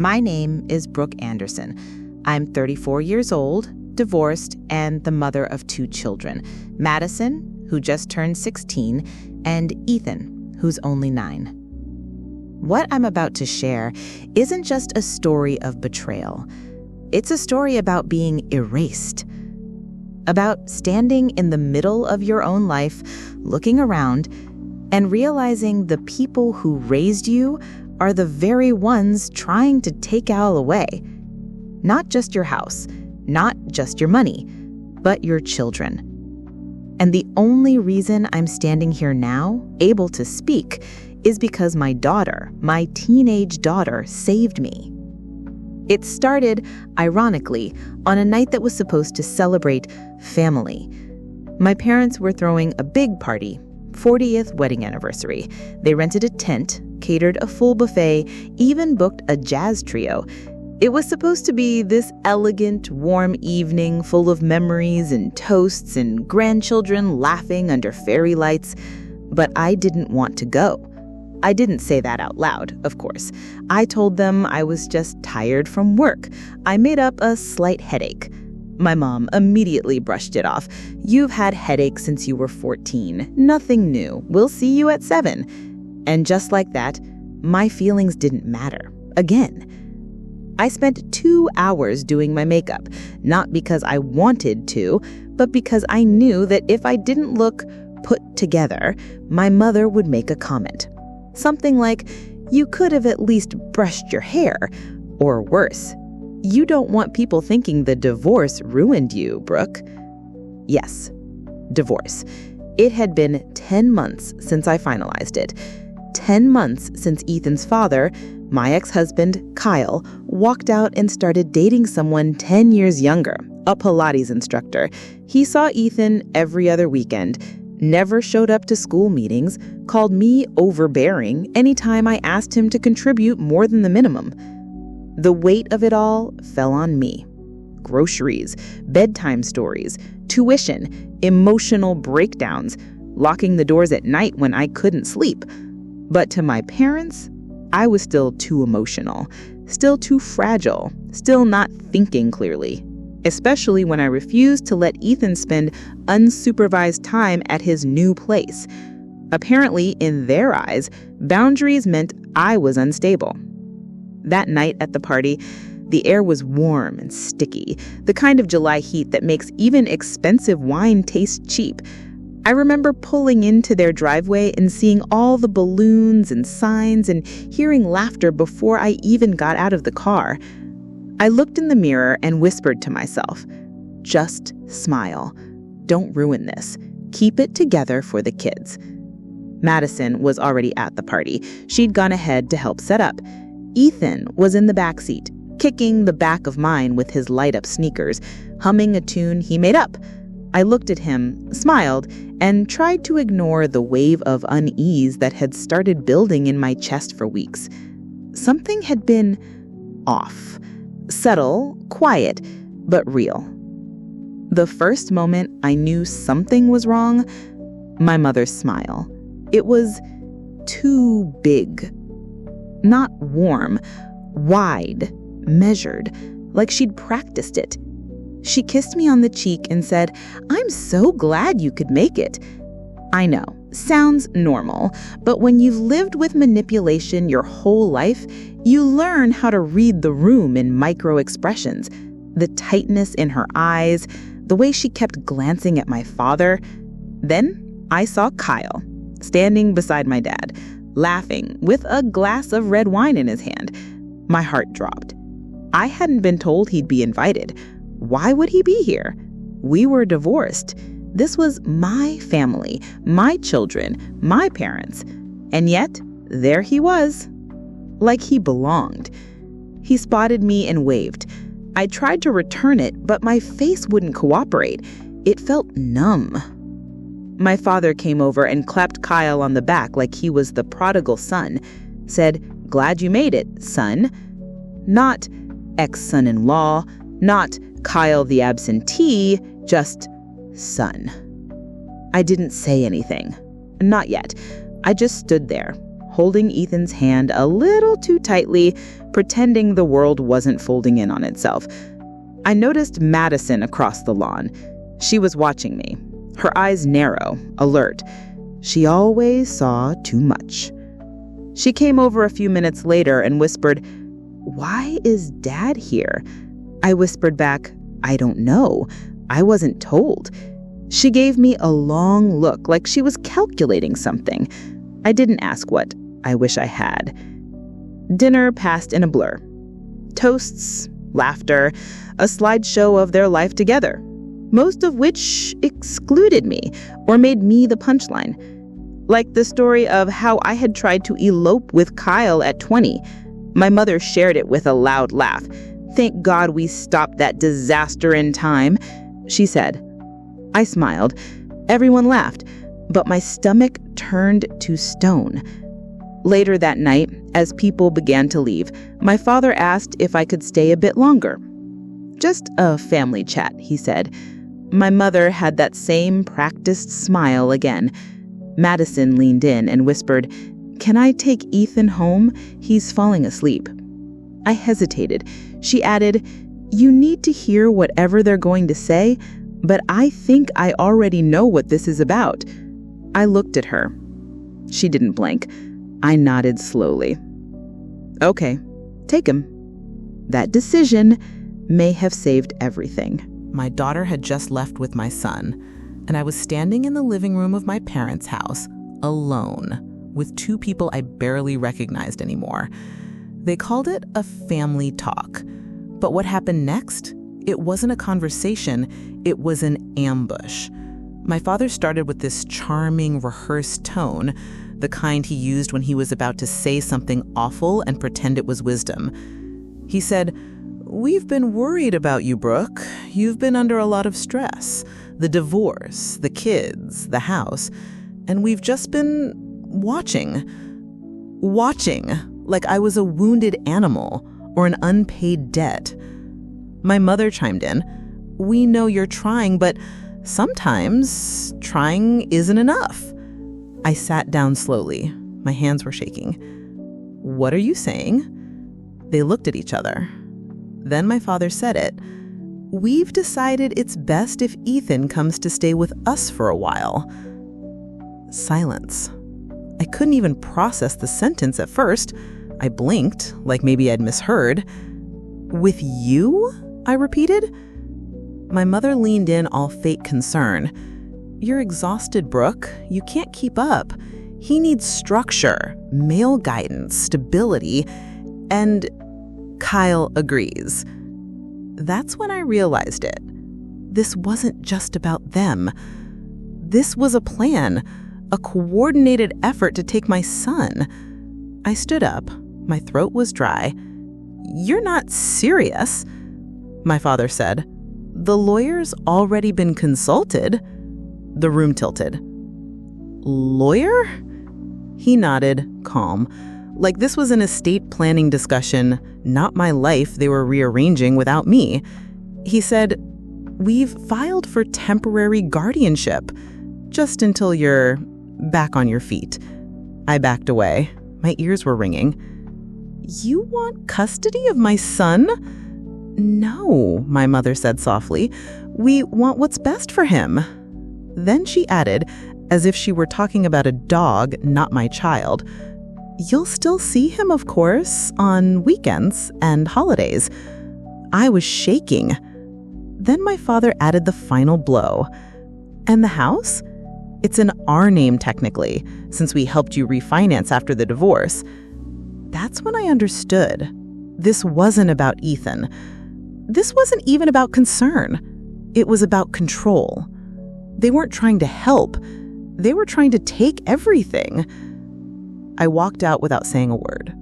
My name is Brooke Anderson. I'm 34 years old, divorced, and the mother of 2 children, Madison, who just turned 16, and Ethan, who's only 9. What I'm about to share isn't just a story of betrayal. It's a story about being erased, about standing in the middle of your own life, looking around, and realizing the people who raised you are the very ones trying to take all away. Not just your house, not just your money, but your children. And the only reason I'm standing here now, able to speak, is because my daughter, my teenage daughter, saved me. It started, ironically, on a night that was supposed to celebrate family. My parents were throwing a big party, 40th wedding anniversary. They rented a tent, catered a full buffet, even booked a jazz trio. It was supposed to be this elegant, warm evening full of memories and toasts and grandchildren laughing under fairy lights. But I didn't want to go. I didn't say that out loud, of course. I told them I was just tired from work. I made up a slight headache. My mom immediately brushed it off. "You've had headaches since you were 14. Nothing new. We'll see you at 7. And just like that, my feelings didn't matter. Again. I spent 2 hours doing my makeup, not because I wanted to, but because I knew that if I didn't look put together, my mother would make a comment. Something like, "You could have at least brushed your hair," or worse, "You don't want people thinking the divorce ruined you, Brooke." Yes, divorce. It had been 10 months since I finalized it. 10 months since Ethan's father, my ex-husband, Kyle, walked out and started dating someone 10 years younger, a Pilates instructor. He saw Ethan every other weekend, never showed up to school meetings, called me overbearing anytime I asked him to contribute more than the minimum. The weight of it all fell on me. Groceries, bedtime stories, tuition, emotional breakdowns, locking the doors at night when I couldn't sleep. But to my parents, I was still too emotional, still too fragile, still not thinking clearly, especially when I refused to let Ethan spend unsupervised time at his new place. Apparently, in their eyes, boundaries meant I was unstable. That night at the party, the air was warm and sticky, the kind of July heat that makes even expensive wine taste cheap. I remember pulling into their driveway and seeing all the balloons and signs and hearing laughter before I even got out of the car. I looked in the mirror and whispered to myself, "Just smile. Don't ruin this. Keep it together for the kids." Madison was already at the party. She'd gone ahead to help set up. Ethan was in the backseat, kicking the back of mine with his light-up sneakers, humming a tune he made up. I looked at him, smiled, and tried to ignore the wave of unease that had started building in my chest for weeks. Something had been off. Subtle, quiet, but real. The first moment I knew something was wrong, my mother's smile. It was too big. Not warm, wide, measured, like she'd practiced it. She kissed me on the cheek and said, "I'm so glad you could make it." I know, sounds normal, but when you've lived with manipulation your whole life, you learn how to read the room in micro expressions. The tightness in her eyes, the way she kept glancing at my father. Then I saw Kyle, standing beside my dad, laughing with a glass of red wine in his hand. My heart dropped. I hadn't been told he'd be invited. Why would he be here? We were divorced. This was my family, my children, my parents. And yet, there he was. Like he belonged. He spotted me and waved. I tried to return it, but my face wouldn't cooperate. It felt numb. My father came over and clapped Kyle on the back like he was the prodigal son. Said, "Glad you made it, son." Not ex-son-in-law, not Kyle the absentee, just son. I didn't say anything. Not yet. I just stood there, holding Ethan's hand a little too tightly, pretending the world wasn't folding in on itself. I noticed Madison across the lawn. She was watching me, her eyes narrow, alert. She always saw too much. She came over a few minutes later and whispered, "Why is Dad here?" I whispered back, "I don't know. I wasn't told." She gave me a long look, like she was calculating something. I didn't ask what. I wish I had. Dinner passed in a blur. Toasts, laughter, a slideshow of their life together, most of which excluded me or made me the punchline. Like the story of how I had tried to elope with Kyle at 20. My mother shared it with a loud laugh. "Thank God we stopped that disaster in time," she said. I smiled. Everyone laughed, but my stomach turned to stone. Later that night, as people began to leave, my father asked if I could stay a bit longer. "Just a family chat," he said. My mother had that same practiced smile again. Madison leaned in and whispered, "Can I take Ethan home? He's falling asleep." I hesitated. She added, "You need to hear whatever they're going to say, but I think I already know what this is about." I looked at her. She didn't blink. I nodded slowly. "Okay, take him." That decision may have saved everything. My daughter had just left with my son, and I was standing in the living room of my parents' house, alone, with two people I barely recognized anymore. They called it a family talk. But what happened next? It wasn't a conversation, it was an ambush. My father started with this charming, rehearsed tone, the kind he used when he was about to say something awful and pretend it was wisdom. He said, "We've been worried about you, Brooke. You've been under a lot of stress. The divorce, the kids, the house. And we've just been watching, like I was a wounded animal or an unpaid debt." My mother chimed in, "We know you're trying, but sometimes trying isn't enough." I sat down slowly. My hands were shaking. "What are you saying?" They looked at each other. Then my father said it. "We've decided it's best if Ethan comes to stay with us for a while." Silence. I couldn't even process the sentence at first. I blinked, like maybe I'd misheard. "With you?" I repeated. My mother leaned in, all fake concern. "You're exhausted, Brooke. You can't keep up. He needs structure, male guidance, stability, and Kyle agrees." That's when I realized it. This wasn't just about them. This was a plan, a coordinated effort to take my son. I stood up. My throat was dry. "You're not serious," my father said. "The lawyer's already been consulted." The room tilted. "Lawyer?" He nodded, calm, like this was an estate planning discussion, not my life they were rearranging without me. He said, "We've filed for temporary guardianship, just until you're back on your feet." I backed away. My ears were ringing. "You want custody of my son?" "No," my mother said softly. "We want what's best for him." Then she added, as if she were talking about a dog, not my child, "You'll still see him, of course, on weekends and holidays." I was shaking. Then my father added the final blow. "And the house? It's in our name technically, since we helped you refinance after the divorce." That's when I understood. This wasn't about Ethan. This wasn't even about concern. It was about control. They weren't trying to help. They were trying to take everything. I walked out without saying a word.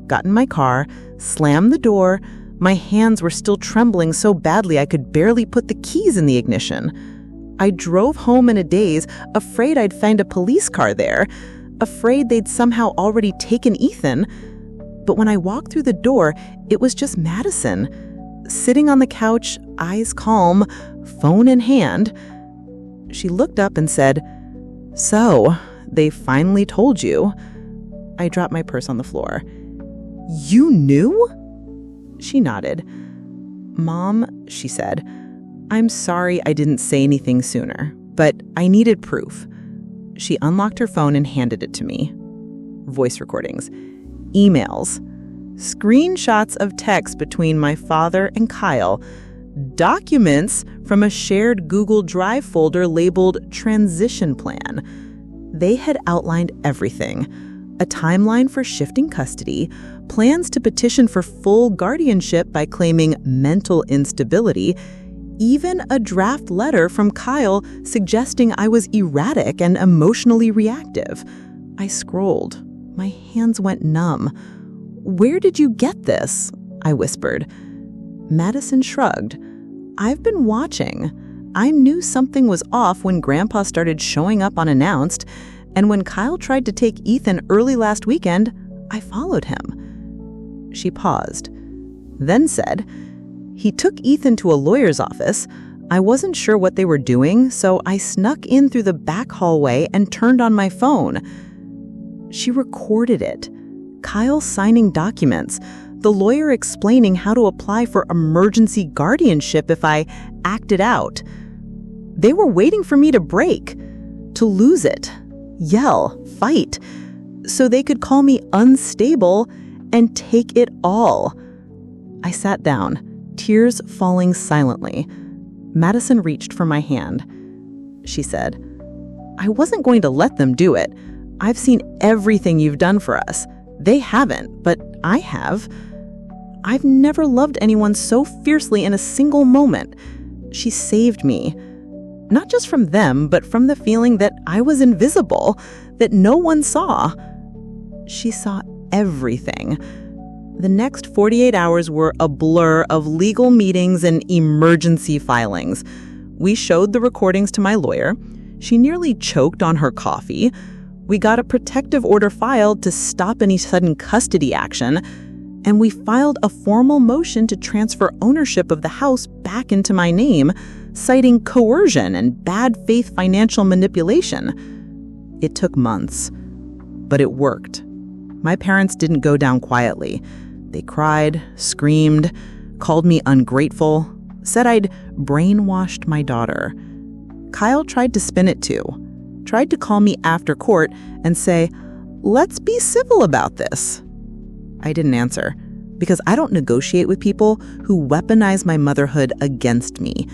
Got in my car, slammed the door. My hands were still trembling so badly I could barely put the keys in the ignition. I drove home in a daze, afraid I'd find a police car there, afraid they'd somehow already taken Ethan. But when I walked through the door, it was just Madison, sitting on the couch, eyes calm, phone in hand. She looked up and said, "So, they finally told you." I dropped my purse on the floor. "You knew?" She nodded. "Mom," she said, "I'm sorry I didn't say anything sooner, but I needed proof." She unlocked her phone and handed it to me. Voice recordings, emails, screenshots of texts between my father and Kyle, documents from a shared Google Drive folder labeled Transition Plan. They had outlined everything: a timeline for shifting custody, plans to petition for full guardianship by claiming mental instability, even a draft letter from Kyle suggesting I was erratic and emotionally reactive. I scrolled. My hands went numb. "Where did you get this?" I whispered. Madison shrugged. "I've been watching. I knew something was off when Grandpa started showing up unannounced, and when Kyle tried to take Ethan early last weekend, I followed him." She paused, then said, "He took Ethan to a lawyer's office. I wasn't sure what they were doing, so I snuck in through the back hallway and turned on my phone." She recorded it. Kyle signing documents, the lawyer explaining how to apply for emergency guardianship if I acted out. They were waiting for me to break, to lose it, yell, fight, so they could call me unstable and take it all. I sat down, tears falling silently. Madison reached for my hand. She said, "I wasn't going to let them do it. I've seen everything you've done for us. They haven't, but I have. I've never loved anyone so fiercely in a single moment." She saved me. Not just from them, but from the feeling that I was invisible, that no one saw. She saw everything. The next 48 hours were a blur of legal meetings and emergency filings. We showed the recordings to my lawyer. She nearly choked on her coffee. We got a protective order filed to stop any sudden custody action, and we filed a formal motion to transfer ownership of the house back into my name, citing coercion and bad faith financial manipulation. It took months, but it worked. My parents didn't go down quietly. They cried, screamed, called me ungrateful, said I'd brainwashed my daughter. Kyle tried to spin it too, tried to call me after court and say, "Let's be civil about this." I didn't answer, because I don't negotiate with people who weaponize my motherhood against me.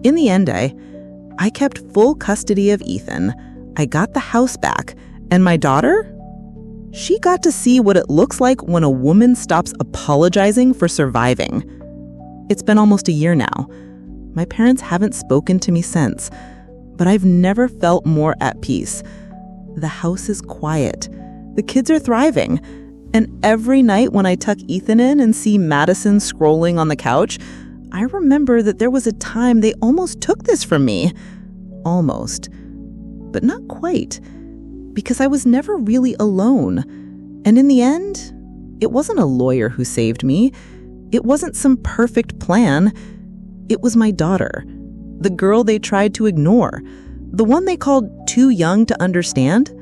In the end, I kept full custody of Ethan. I got the house back, and my daughter? She got to see what it looks like when a woman stops apologizing for surviving. It's been almost a year now. My parents haven't spoken to me since, but I've never felt more at peace. The house is quiet. The kids are thriving. And every night when I tuck Ethan in and see Madison scrolling on the couch, I remember that there was a time they almost took this from me. Almost. But not quite. Because I was never really alone. And in the end, it wasn't a lawyer who saved me. It wasn't some perfect plan. It was my daughter. The girl they tried to ignore. The one they called too young to understand.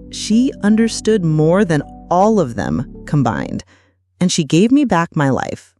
She understood more than all of them combined. And she gave me back my life.